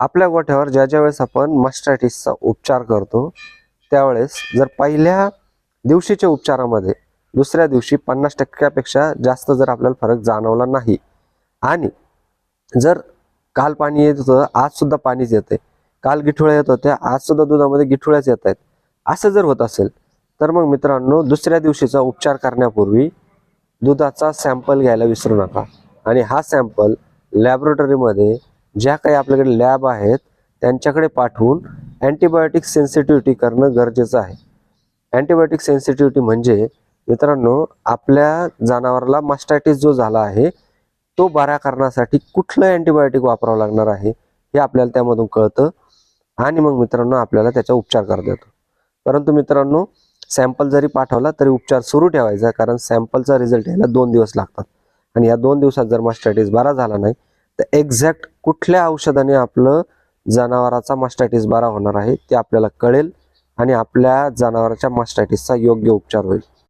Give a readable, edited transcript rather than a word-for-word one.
आपल्या गोठ्यावर ज्या वेळेस आपण मास्टायटिसचा उपचार करतो त्यावेळेस जर पहिल्या दिवशीच्या उपचारामध्ये दुसऱ्या दिवशी 50%पेक्षा जास्त जर आपल्याला फरक जाणवला नाही आणि जर काल पाणी येत होतं आज सुद्धा पाणीच येते, काल गिठुळ्या येत होत्या आज सुद्धा दुधामध्ये गिठुळ्याच येत आहेत, असं जर होत असेल तर मग मित्रांनो दुसऱ्या दिवशीचा उपचार करण्यापूर्वी दुधाचा सॅम्पल घ्यायला विसरू नका आणि हा सॅम्पल लॅबोरेटरीमध्ये ज्या काही आपल्याकडे लॅब आहेत त्यांच्याकडे पाठवून अँटीबायोटिक सेन्सिटिव्हिटी करणं गरजेचं आहे। अँटीबायोटिक सेन्सिटिव्हिटी म्हणजे मित्रांनो आपल्या जनावराला मास्टायटिस जो झाला आहे तो बरा करण्यासाठी कुठलं अँटीबायोटिक वापरावं लागणार आहे हे आपल्याला त्यामधून कळतं आणि मग मित्रांनो आपल्याला त्याचा उपचार करता येतो। परंतु मित्रांनो सॅम्पल जरी पाठवला तरी उपचार सुरू ठेवायचा, कारण सॅम्पलचा रिझल्ट यायला 2 दिवस लागतात आणि या 2 दिवसात जर मास्टायटिस बरा झाला नाही तर एक्झॅक्ट कुठल्या औषधाने आपलं जनावराचा मास्टायटिस बरा होणार आहे ते आपल्याला कळेल आणि आपल्या जनावराच्या मास्टायटिसचा योग्य उपचार होईल।